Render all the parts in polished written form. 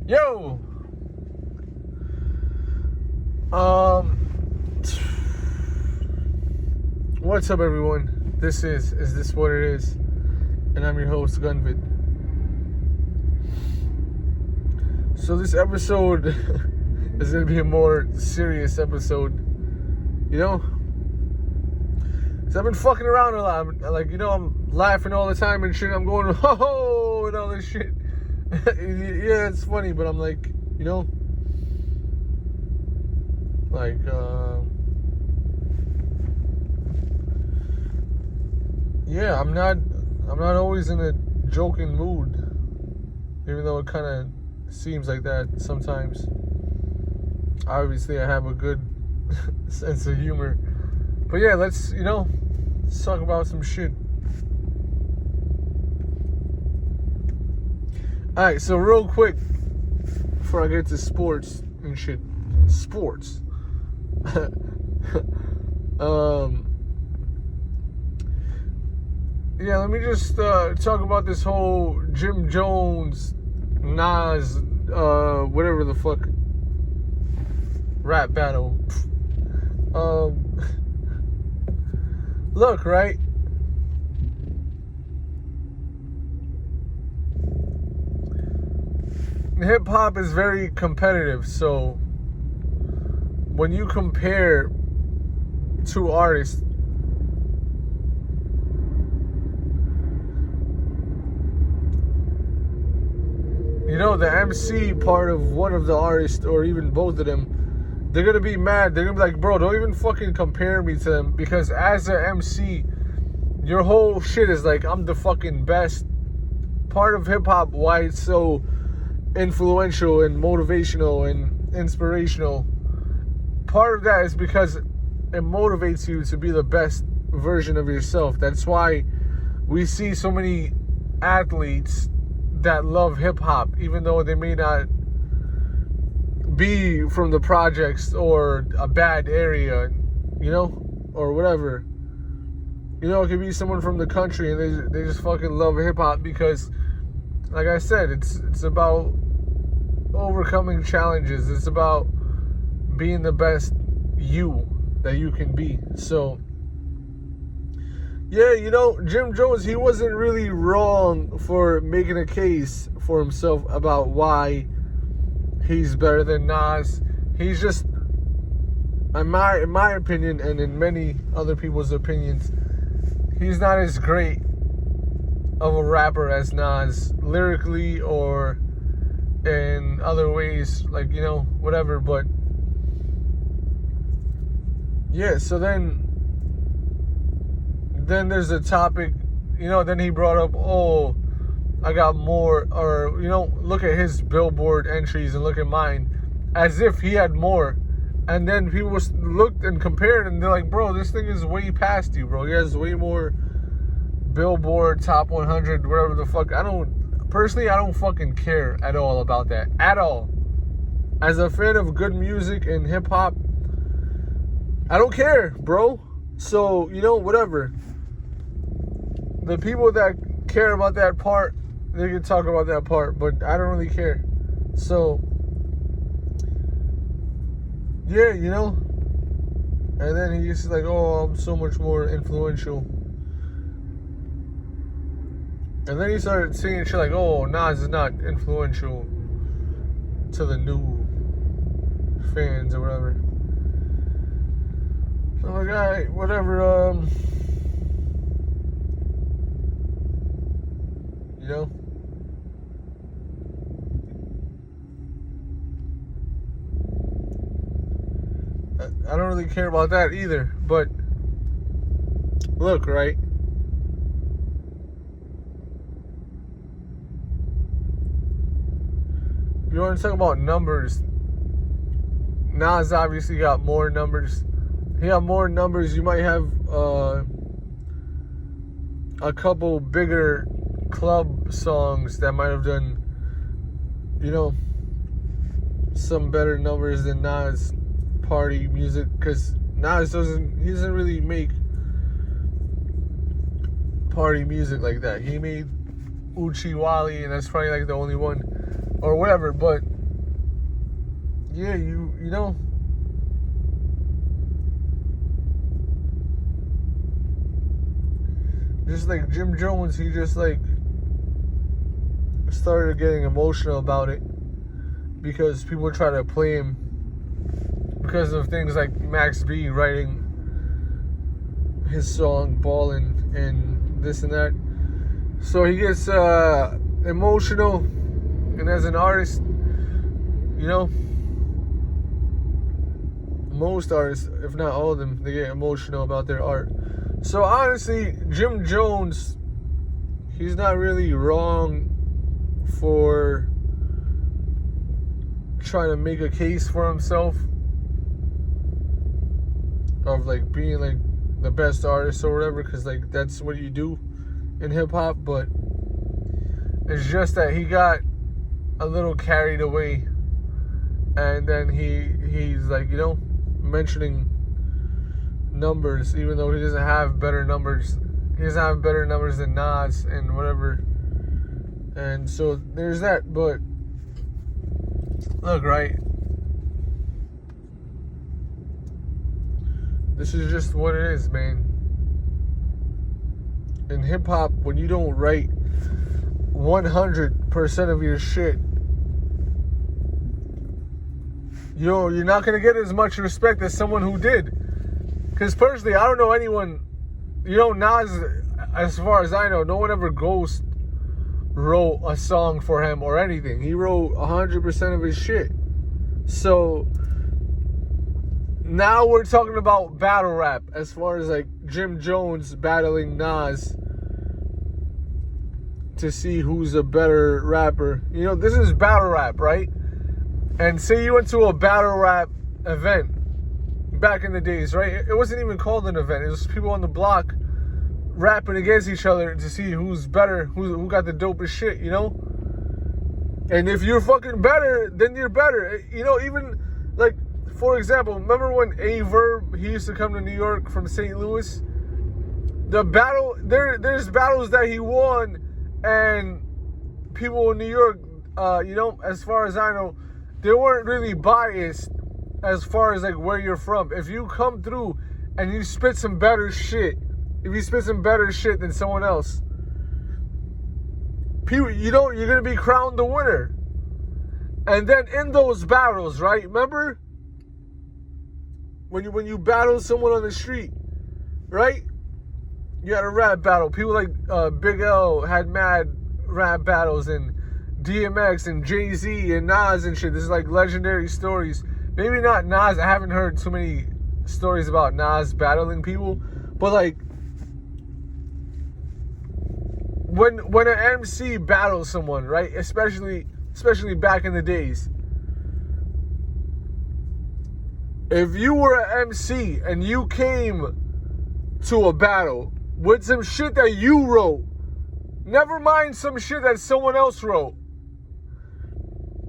Yo! What's up, everyone? This is This What It Is? And I'm your host, Gunvid. So this episode is going to be a more serious episode, you know? Because I've been fucking around a lot. I'm laughing all the time and shit. I'm going, ho, and all this shit. Yeah, it's funny, but I'm like, you know? Yeah, I'm not always in a joking mood, even though it kind of seems like that sometimes. Obviously, I have a good sense of humor, but yeah, let's talk about some shit. All right, so real quick before I get to sports and shit, sports. Yeah, let me just talk about this whole Jim Jones, Nas, whatever the fuck, rap battle. Look, right? Hip hop is very competitive, so when you compare two artists, the MC part of one of the artists, or even both of them, they're gonna be mad. They're gonna be like, bro, don't even fucking compare me to them, because as an MC, your whole shit is like, I'm the fucking best. Part of hip hop, why it's so influential and motivational and inspirational, part of that is because it motivates you to be the best version of yourself. That's why we see so many athletes that love hip-hop, even though they may not be from the projects or a bad area, or whatever. It could be someone from the country and they just fucking love hip-hop because, like I said, it's about overcoming challenges. It's about being the best you that you can be. So yeah, Jim Jones, he wasn't really wrong for making a case for himself about why he's better than Nas. He's just, in my opinion, and in many other people's opinions, he's not as great of a rapper as Nas, lyrically or in other ways, whatever. But yeah, so then there's a topic, then he brought up, I got more, or, look at his Billboard entries and look at mine, as if he had more. And then people looked and compared, and they're like, bro, this thing is way past you, bro. He has way more Billboard Top 100, whatever the fuck. I don't fucking care at all about that. At all. As a fan of good music and hip-hop, I don't care, bro. So, whatever. The people that care about that part, they can talk about that part, but I don't really care. So, yeah, And then he's like, I'm so much more influential. And then he started saying shit like, Nas is not influential to the new fans or whatever. So I'm like, alright, whatever, I don't really care about that either, but look, right? If you want to talk about numbers, Nas obviously got more numbers. He got more numbers. You might have a couple bigger club songs that might have done, some better numbers than Nas party music, because Nas doesn't really make party music like that. He made Uchi Wally, and that's probably like the only one or whatever, but yeah, you know, just like Jim Jones, he just like started getting emotional about it because people try to play him because of things like Max B writing his song Ballin' and this and that. So he gets emotional, and as an artist, you know, most artists, if not all of them, they get emotional about their art. So honestly, Jim Jones, he's not really wrong for trying to make a case for himself of like being like the best artist or whatever, because like that's what you do in hip-hop. But it's just that he got a little carried away, and then he's like, you know, mentioning numbers, even though he doesn't have better numbers. He doesn't have better numbers than Nas and whatever. And so there's that. But look, right, this is just what it is, man. In hip-hop, when you don't write 100% of your shit, you're not going to get as much respect as someone who did. Because personally, I don't know anyone, you know, Nas, as far as I know, no one ever ghost wrote a song for him or anything. He wrote 100% of his shit. So now we're talking about battle rap, as far as like Jim Jones battling Nas to see who's a better rapper. You know, this is battle rap, right? And say you went to a battle rap event back in the days, right? It wasn't even called an event. It was people on the block rapping against each other to see who's better, who got the dopest shit, you know? And if you're fucking better, then you're better. You know, even like, for example, remember when A-Verb, he used to come to New York from St. Louis? The battle, there's battles that he won, and people in New York, you know, as far as I know, they weren't really biased as far as like where you're from. If you come through and you spit some better shit, if you spit some better shit than someone else, people, you know, you're gonna be crowned the winner. And then in those battles, right? Remember when you battle someone on the street, right? You had a rap battle. People like Big L had mad rap battles, and DMX and Jay-Z and Nas and shit. This is like legendary stories. Maybe not Nas. I haven't heard too many stories about Nas battling people. But like, when an MC battles someone, right? Especially back in the days. If you were an MC and you came to a battle with some shit that you wrote, never mind some shit that someone else wrote.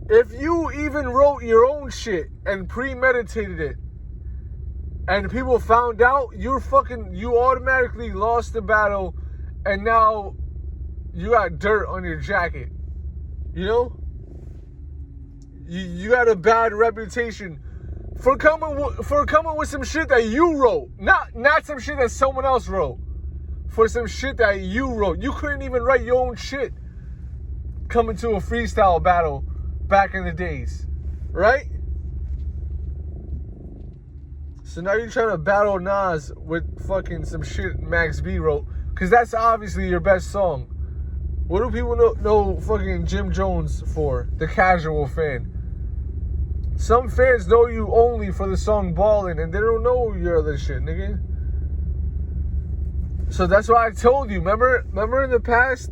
If you even wrote your own shit and premeditated it, and people found out, you automatically lost the battle, and now you got dirt on your jacket. You know? You got a bad reputation for coming with some shit that you wrote, not some shit that someone else wrote. For some shit that you wrote. You couldn't even write your own shit coming to a freestyle battle back in the days, right? So now you're trying to battle Nas with fucking some shit Max B wrote, because that's obviously your best song. What do people know fucking Jim Jones for? The casual fan. Some fans know you only for the song Ballin', and they don't know your other shit, nigga. So that's why I told you. Remember in the past,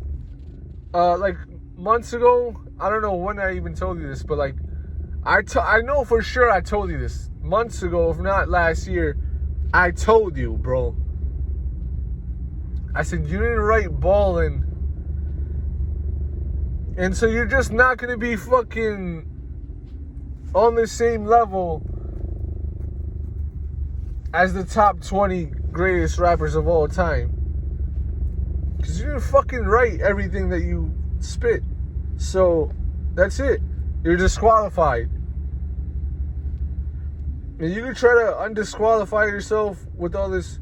like months ago, I don't know when I even told you this, but like, I know for sure I told you this months ago, if not last year. I told you, bro. I said you didn't write Ballin', and so you're just not gonna be fucking on the same level as the top 20 greatest rappers of all time. Because you didn't fucking write everything that you spit. So, that's it. You're disqualified. And you can try to undisqualify yourself with all this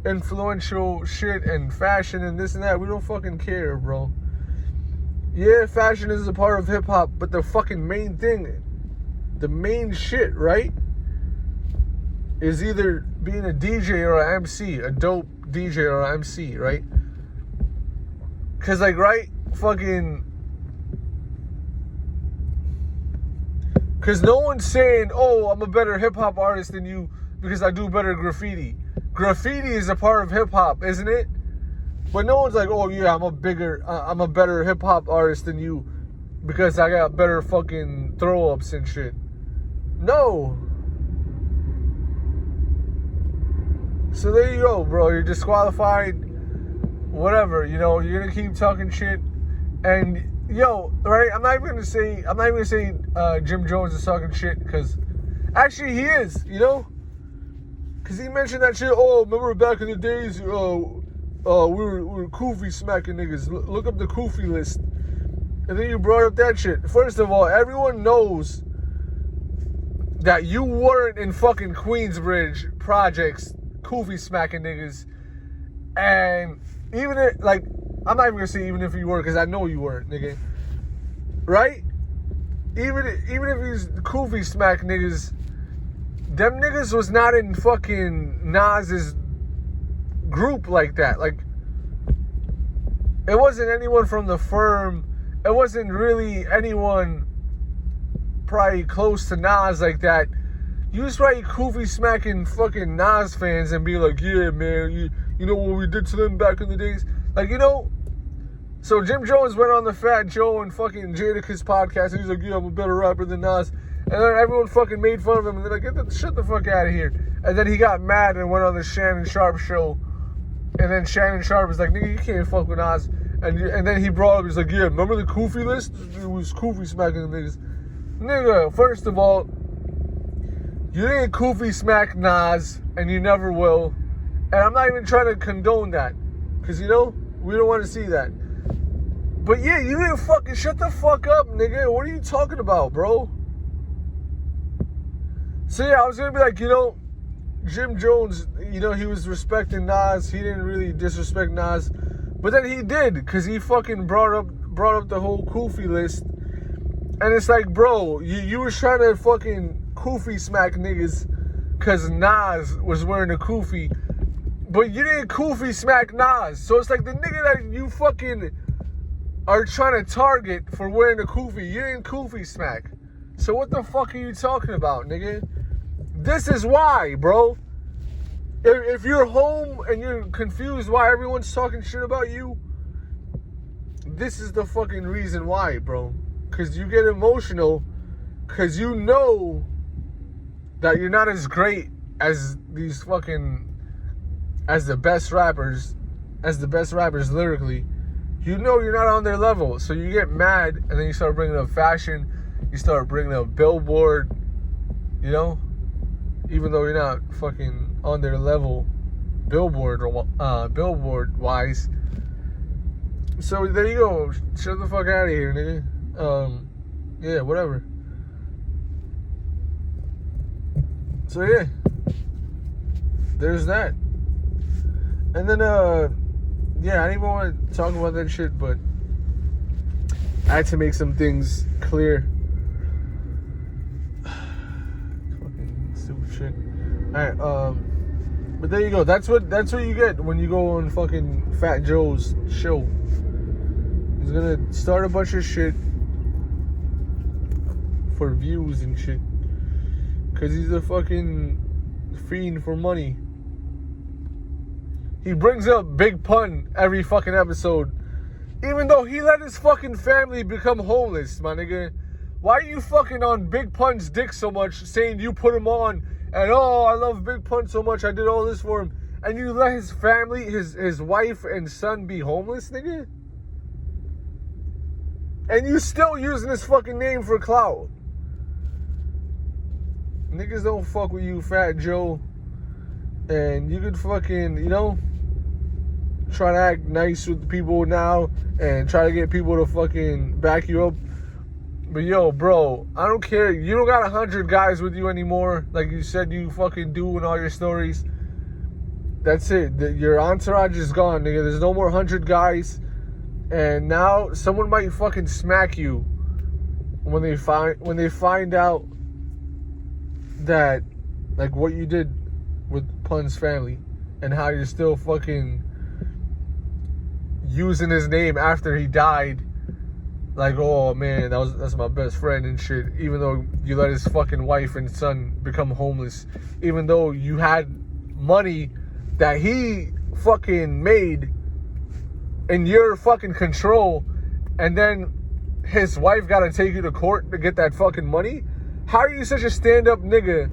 influential shit and fashion and this and that. We don't fucking care, bro. Yeah, fashion is a part of hip-hop, but the fucking main thing, the main shit, right, is either being a DJ or an MC, a dope DJ or an MC, right? Because, like, right, fucking... Because no one's saying, oh, I'm a better hip-hop artist than you because I do better graffiti. Graffiti is a part of hip-hop, isn't it? But no one's like, oh, yeah, I'm a better hip-hop artist than you because I got better fucking throw-ups and shit. No. So there you go, bro. You're disqualified. Whatever, you know, you're gonna keep talking shit. And yo, right? I'm not even gonna say Jim Jones is talking shit, because actually he is, you know, because he mentioned that shit. Oh, remember back in the days, we were Kofi smacking niggas. Look up the Kofi list, and then you brought up that shit. First of all, everyone knows that you weren't in fucking Queensbridge projects Kofi smacking niggas, and even if, like, I'm not even gonna say even if you were, because I know you weren't, nigga. Right? Even if he's Kofi smack niggas, them niggas was not in fucking Nas's group like that. Like, it wasn't anyone from the firm. It wasn't really anyone probably close to Nas like that. You just write Kofi smacking fucking Nas fans and be like, yeah, man, you know what we did to them back in the days? Like, you know, so Jim Jones went on the Fat Joe and fucking Jadakiss podcast, and he's like, yeah, I'm a better rapper than Nas. And then everyone fucking made fun of him, and they're like, shut the fuck out of here. And then he got mad and went on the Shannon Sharp show. And then Shannon Sharp was like, nigga, you can't fuck with Nas. And then he brought up, he's like, yeah, remember the Kofi list? It was Kofi smacking the niggas. Nigga, first of all, you didn't Kofi smack Nas, and you never will. And I'm not even trying to condone that, because, you know, we don't want to see that. But yeah, you didn't fucking shut the fuck up, nigga. What are you talking about, bro? So yeah, I was going to be like, you know, Jim Jones, you know, he was respecting Nas. He didn't really disrespect Nas. But then he did, because he fucking brought up the whole Kofi list. And it's like, bro, you was trying to fucking Kofi smack niggas because Nas was wearing a Kofi. But you didn't Kofi smack Nas. So it's like the nigga that you fucking are trying to target for wearing a Kofi, you didn't Kofi smack. So what the fuck are you talking about, nigga? This is why, bro. If you're home and you're confused why everyone's talking shit about you, this is the fucking reason why, bro. Because you get emotional because you know that you're not as great as these fucking, as the best rappers lyrically. You know you're not on their level, so you get mad, and then you start bringing up fashion, you start bringing up Billboard, you know, even though you're not fucking on their level, Billboard wise. So there you go. Shut the fuck out of here, nigga. Yeah, whatever. So yeah, there's that. And then yeah, I didn't even want to talk about that shit, but I had to make some things clear. Fucking stupid shit. Alright, but there you go. That's what you get when you go on fucking Fat Joe's show. He's gonna start a bunch of shit for views and shit, cause he's a fucking fiend for money. He brings up Big Pun every fucking episode, even though he let his fucking family become homeless, my nigga. Why are you fucking on Big Pun's dick so much, saying you put him on, and oh, I love Big Pun so much, I did all this for him, and you let his family, his wife and son be homeless, nigga? And you still using his fucking name for clout. Niggas don't fuck with you, Fat Joe. And you could fucking, you know, try to act nice with people now and try to get people to fucking back you up. But yo, bro, I don't care. You don't got 100 guys with you anymore. Like you said you fucking do in all your stories. That's it. Your entourage is gone, nigga. There's no more 100 guys. And now someone might fucking smack you when they find out that, like, what you did with Pun's family and how you're still fucking using his name after he died. Like, oh man, that's my best friend and shit. Even though you let his fucking wife and son become homeless, even though you had money that he fucking made in your fucking control, and then his wife gotta take you to court to get that fucking money. How are you such a stand-up nigga,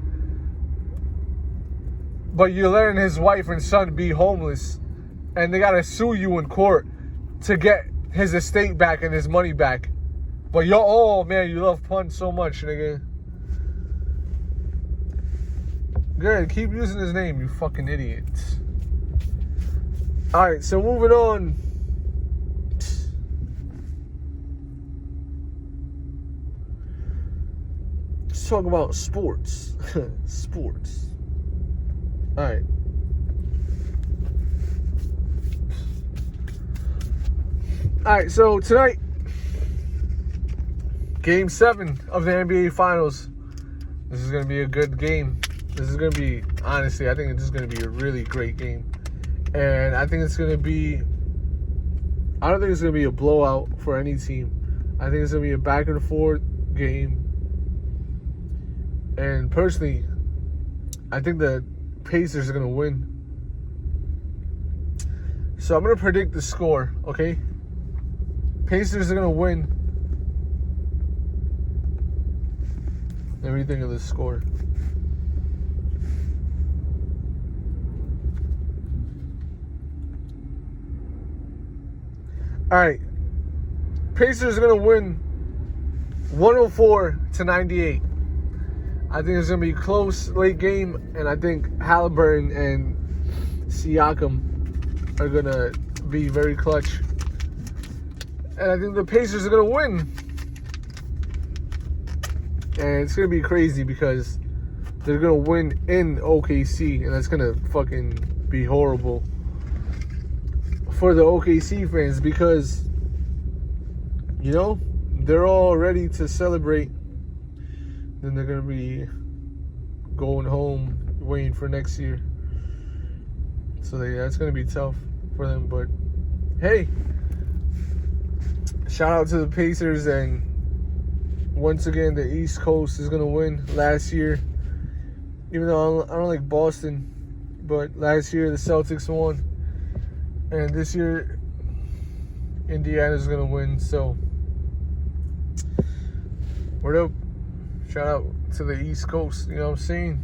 but you're letting his wife and son be homeless, and they gotta sue you in court to get his estate back and his money back? But yo, oh man, you love Pun so much, nigga. Good, keep using his name, you fucking idiots. Alright, so moving on. Let's talk about sports. Sports. Alright. Alright, so tonight, Game 7 of the NBA Finals. This is going to be a good game. This is going to be, honestly, I think this is going to be a really great game. And I think it's going to be, I don't think it's going to be a blowout for any team. I think it's going to be a back and forth game. And personally, I think the Pacers are going to win. So I'm going to predict the score, okay? Pacers are going to win. Let me think of the score. Alright. Pacers are going to win 104-98. I think it's going to be a close late game. And I think Halliburton and Siakam are going to be very clutch. And I think the Pacers are going to win. And it's going to be crazy because they're going to win in OKC. And that's going to fucking be horrible for the OKC fans because, you know, they're all ready to celebrate. Then they're going to be going home waiting for next year. So that's going to be tough for them. But, hey, shout out to the Pacers. And once again, the East Coast is going to win. Last year, even though I don't like Boston, but last year the Celtics won. And this year, Indiana's going to win. So, word up. Shout out to the East Coast. You know what I'm saying?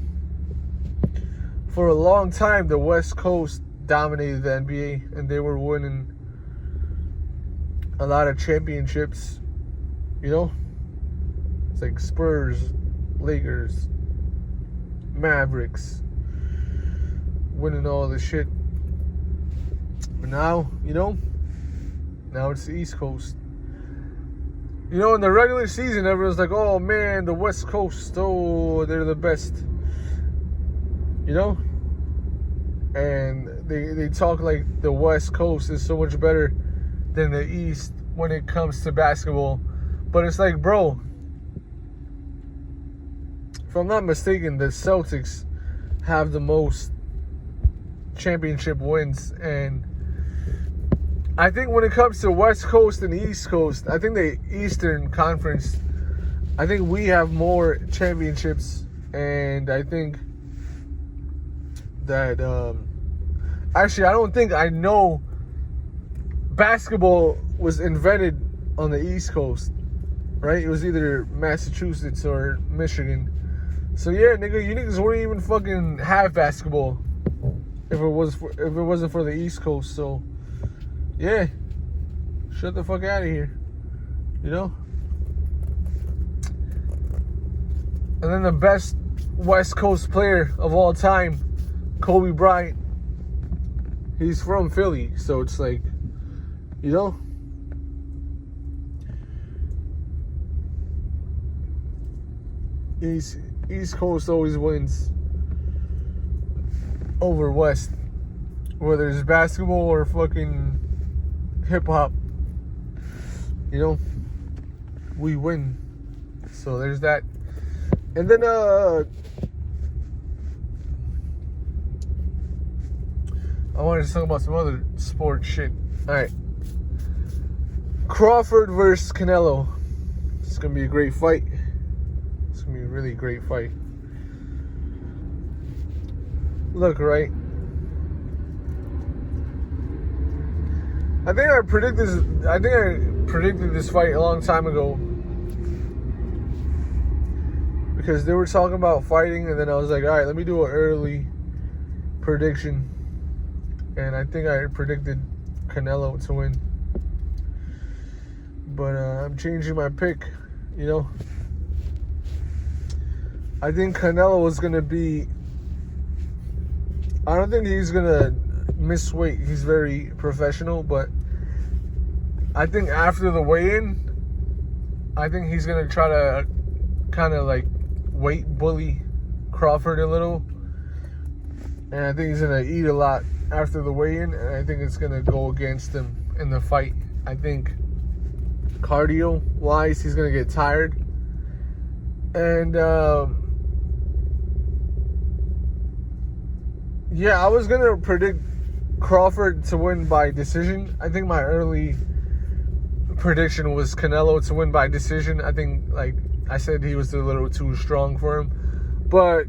For a long time, the West Coast dominated the NBA. And they were winning a lot of championships. You know? It's like Spurs, Lakers, Mavericks. Winning all this shit. But now, you know, now it's the East Coast. You know, in the regular season, everyone's like, oh man, the West Coast, oh, they're the best. You know? And they talk like the West Coast is so much better than the East when it comes to basketball. But it's like, bro, if I'm not mistaken, the Celtics have the most championship wins. And I think when it comes to West Coast and East Coast, I think the Eastern Conference, I think we have more championships. And I think that, actually, I don't think I know basketball was invented on the East Coast, right? It was either Massachusetts or Michigan. So yeah, nigga, you niggas wouldn't even fucking have basketball if it wasn't for the East Coast. So yeah, shut the fuck out of here, you know? And then the best West Coast player of all time, Kobe Bryant, he's from Philly. So it's like, you know? East Coast always wins over West, whether it's basketball or fucking hip hop. You know, we win. So there's that. And then I wanted to talk about some other sport shit. All right, Crawford versus Canelo. It's gonna be a great fight. It's gonna be a really great fight. Look, right? I think I predicted this fight a long time ago, because they were talking about fighting, and then I was like, all right, let me do an early prediction, and I think I predicted Canelo to win. But I'm changing my pick, you know. I think Canelo is going to be... I don't think he's going to miss weight. He's very professional, but I think after the weigh-in, I think he's going to try to kind of like weight bully Crawford a little. And I think he's going to eat a lot after the weigh-in, and I think it's going to go against him in the fight. I think cardio-wise, he's going to get tired. And, yeah, I was going to predict Crawford to win by decision. I think my early prediction was Canelo to win by decision. I think, like I said, he was a little too strong for him. But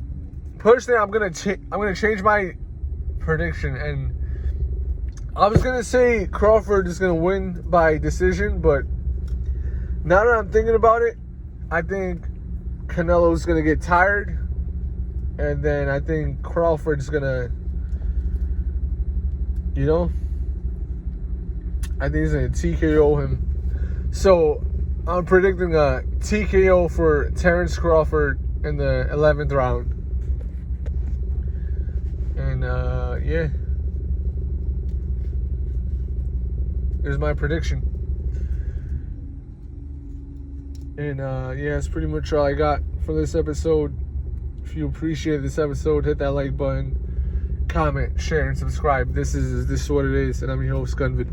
personally, I'm gonna change my prediction, and I was gonna say Crawford is gonna win by decision, but now that I'm thinking about it, I think Canelo's gonna get tired, and then I think Crawford's gonna, you know, I think he's gonna TKO him. So I'm predicting a TKO for Terence Crawford in the 11th round. And yeah, there's my prediction. And yeah, that's pretty much all I got for this episode. If you appreciate this episode, hit that like button, comment, share, and subscribe. This is what it is, and I'm your host, Gunvid.